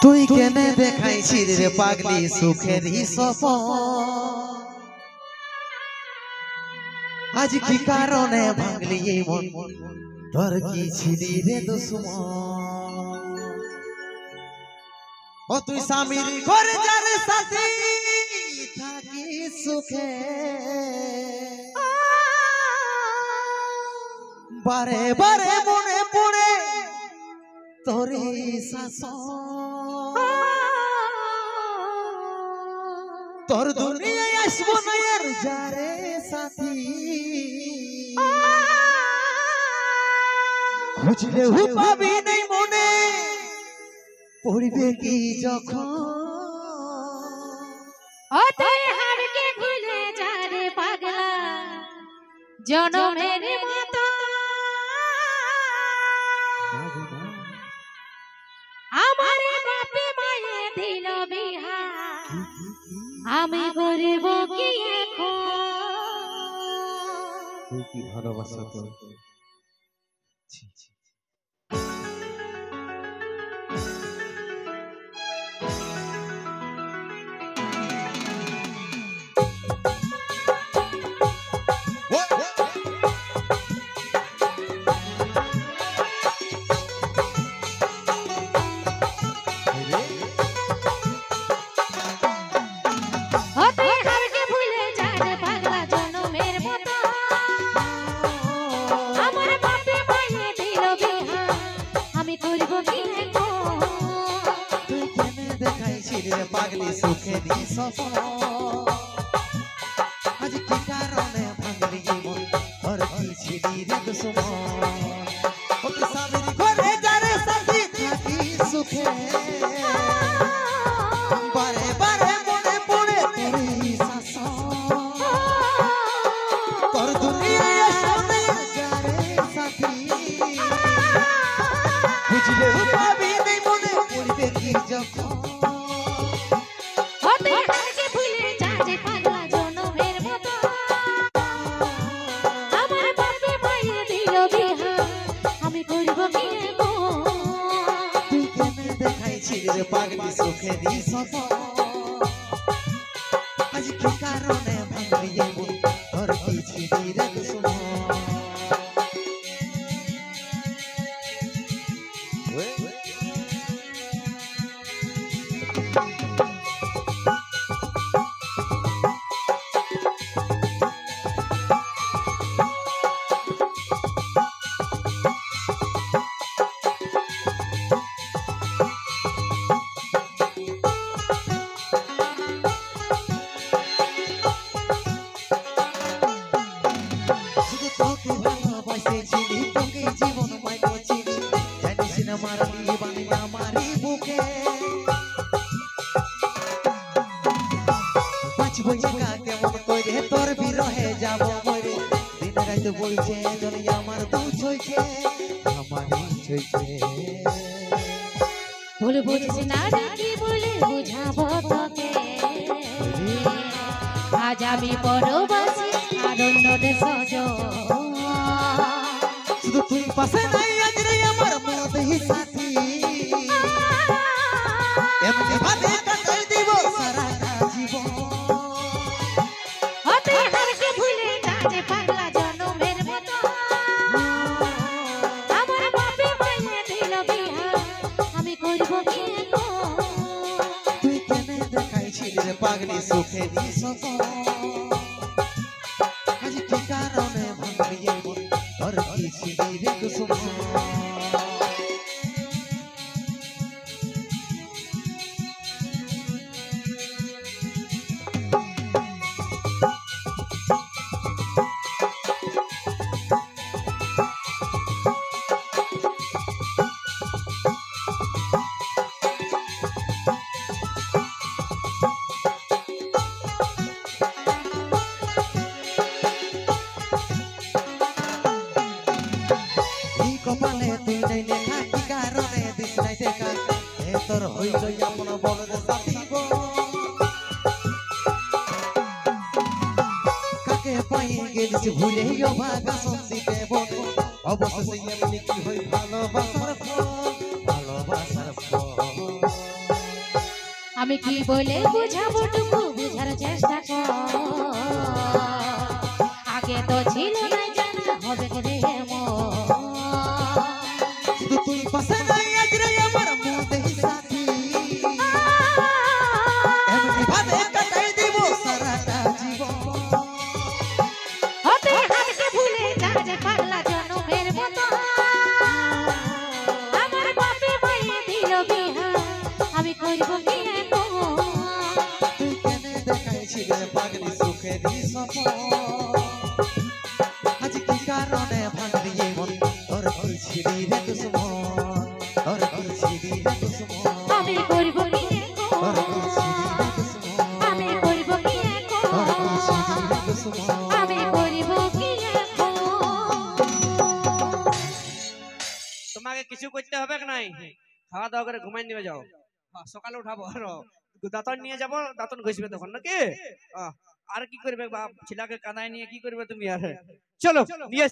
তুই কেনে দেখাইছিস রে পাগলি সুখেরই সপন আজ কি কারণে ভাঙলি এই মন তোর কি ছিলি রে দুশ্মন ও তুই স্বামীর ঘরে যার সাথে থাকি সুখে বারে বারে মনে পড়ে তোরে শাসন তোর দুনিয়ায় আসবো না আর যারে সাথী খুঁজলে পাবি নাই মনে পড়বে কি যখন তুই হারকে ভুলে যা রে পাগলা জনমের মতো আমার বাপে মায়ে দিল বিহা আমি গরিব কি এখন তুই কি ভালোবাসা তোর পাগলি সুখেরই সপন আজ কি কারণে ভাঙলি মন তোর কি ছিলি রে দুশ্মন ও তুই স্বামীর ঘরে যারে সাথী থাকি সুখে বারে বারে মনে পড়ে তোরই শাসন তোর দুনিয়ায় আসবে যারে সাথী বুঝলে পাবি নাই মনে পড়বে কি যখন পাগলি সুখেরই সপন আজ কি কারণে ভাঙলি মন তোর কি ছিলি রে দুশ্মন তোর বিরহে যাব মরে দিন রাত বলছে যদি আমার দুঃখ হইছে আমারই হইছে ভুল বুঝিস না কি বলে বুঝাবো তোকে আজ আমি পরবাসী আর অন্যদের সজন শুধু তুই পাশে নাই আজ রে আমার মনদেহি সাথী এমনি ভাবে কাটাই দিব সারা জীবন পাগলি সুখেরই সপন আজ কি কারণে ভাঙলি মন তোর কি ছিলি রে দুশ্মন কপালে তুই নাই লেখা কি কারণে দিস নাই দেখা এ তোর হইল আপন বলদ সাথী গো কাকে পাই গেলিস ভুলে ভাগা সন্দিতে বলে অবশেষে এমনি কি হই ভালোবাসার ফল ভালোবাসার ফল আমি কি বলে বুঝাবো টুকু বুঝার চেষ্টা কর আগে তো ছিল না জানা হবে রে শুধু তুই পাশে নাই আজ রে আমার মনের সাথী এমনি ভাবে কাটাই দিব সারাটা জীবন হতে হাতে ভুলে যাবে পাগলা জনমের মতো আমার বাপে মায়ে দিল বিহা আমি করব কি এখন তুই কেনে দেখাইছিস পাগলি সুখেরই স্বপ্ন আজ কি কারণে ভাঙলি এই মন তোর কি ছিলি রে দুশ্মন তোর কি ছিলি রে দুশ্মন আমি করব কি তোর এখন কি ছিলি রে দুশ্মন আমি করব কি তোর কি ছিলি এখন রে দুশ্মন আমি করব কি এখন তোমাকে কিছু করতে হবে কি নাই খাওয়া দাওয়া করে ঘুমাই নিয়ে যাও সকালে উঠাবো আর দাঁতন নিয়ে যাবো দাঁতন ঘষবে তখন নাকি আর কি করবে বাপ ছেলেকে কানায় নিয়ে কি করবে তুমি আর চলো নিয়ে